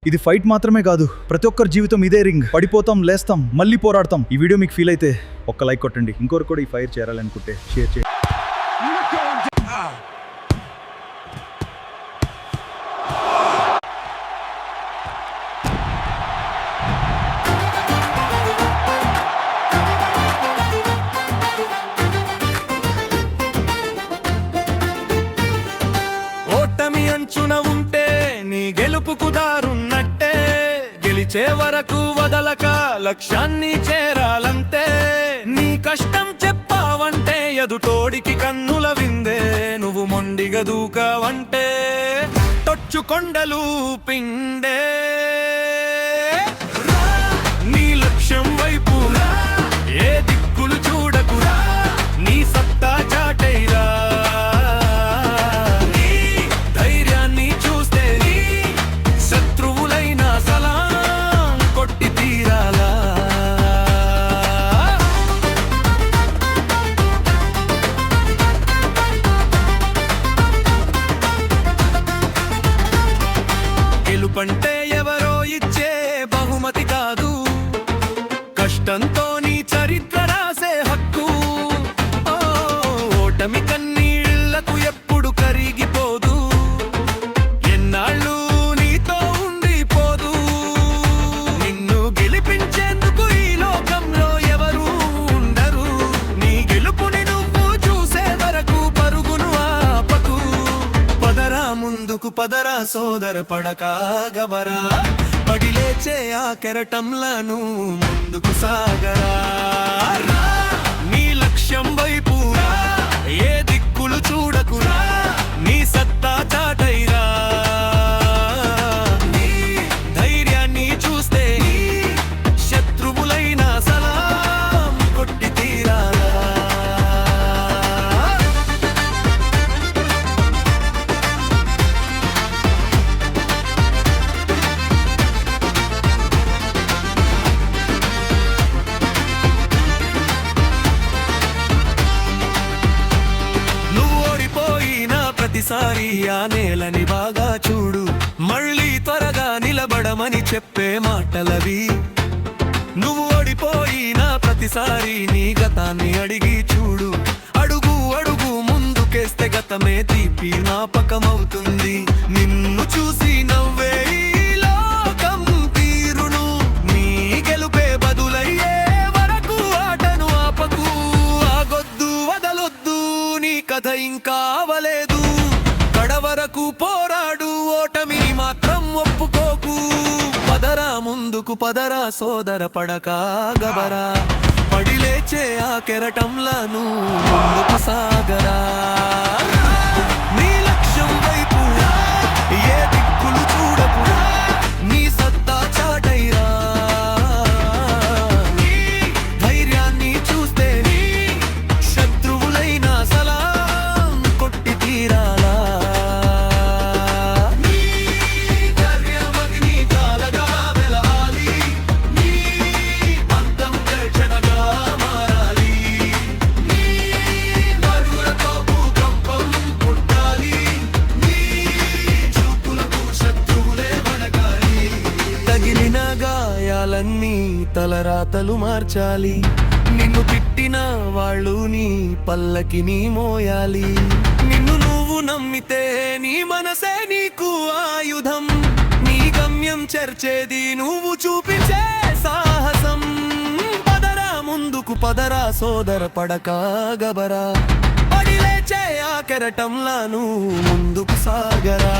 ఇది ఫైట్ మాత్రమే కాదు, ప్రతి ఒక్కరి జీవితం ఇదే రింగ్. పడిపోతాం, లేస్తాం, మళ్ళీ పోరాడతాం. ఈ వీడియో మీకు ఫీల్ అయితే ఒక్క లైక్ కొట్టండి. ఇంకొకరు కూడా ఈ ఫైర్ చేయాలనుకుంటే షేర్ చేయండి. ఓటమి అంచున ఉంటే నీ గెలుపుకు దారున్నట్టే. గెలిచే వరకు వదలక లక్ష్యాన్ని చేరాలంతే. నీ కష్టం చెప్పావంటే ఎదుటోడికి కన్నుల విందే. నువ్వు మొండిగా దూకావంటే తొచ్చు కొండలు పిండే. నీ లక్ష్యం వైపు ఏ దిక్కులు చూడకురా, నీ సత్తా చాటైరా. గెలుపంటే ఎవరో ఇచ్చే బహుమతి కాదు, కష్టంతో నీ చరిత్ర రాసే హక్కు. ఓటమి కన్నీళ్లకు ఎప్పుడు కరిగిపోదు, ఎన్నాళ్ళు నీతో ఉండిపోదు. నిన్ను గెలిపించేందుకు ఈ లోకంలో ఎవరు ఉండరు. నీ గెలుపుని నువ్వు చూసే వరకు పరుగును ఆపకు. పదరా ముందుకు పదరా సోదర, పడక గబరా. పడిలేచే ఆ కెరటంలను ముందుకు సాగరా. నీ లక్ష్యం వైపు ఏ దిక్కులు చూడకురా, నీ సత్తా చాటైరా. నీ ధైర్యాన్ని చూస్తే శత్రువులైన సలాం కొట్టి తీరాలా. ప్రతిసారి ఆ నేలని బాగా చూడు, మళ్ళీ త్వరగా నిలబడమని చెప్పే మాటలవి. నువ్వు ఓడిపోయినా ప్రతిసారి నీ గతాన్ని అడిగి చూడు. అడుగు అడుగు ముందుకేస్తే గతమే తీపి జ్ఞాపకమవుతుంది. నిన్ను చూసి నవ్వే ఈ లోకం తీరును. నీ గెలుపే బదులయ్యే వరకు ఆటను ఆపకు. ఆగొద్దు, వదలొద్దు, నీ కథ ఇంకా అవలేదు. వరకు పోరాడు, ఓటమి మాత్రం ఒప్పుకోకు. పదరా ముందుకు పదరా సోదర, పడక గబరా. పడిలేచే ఆ కెరటంలను ముందుకు సాగరా. నీ లక్ష్యం వైపు ఏ దిక్కులు చూడకురా, నీ సత్తా చాటైరా. నీ ధైర్యాన్ని చూస్తే నీ శత్రువులైన సలాం కొట్టి తీరాలా. గాయాలన్నీ తలరాతలు మార్చాలి. నిన్ను తిట్టిన వాళ్ళు నీ పల్లకిని మోయాలి. నిన్ను నువ్వు నమ్మితే నీ మనసే నీకు ఆయుధం. నీ గమ్యం చేర్చేది నువ్వు చూపించే సాహసం. పదరా ముందుకు పదరా సోదర, పడక గబరా. పడిలేచే ఆ కెరటంలను ముందుకు సాగరా.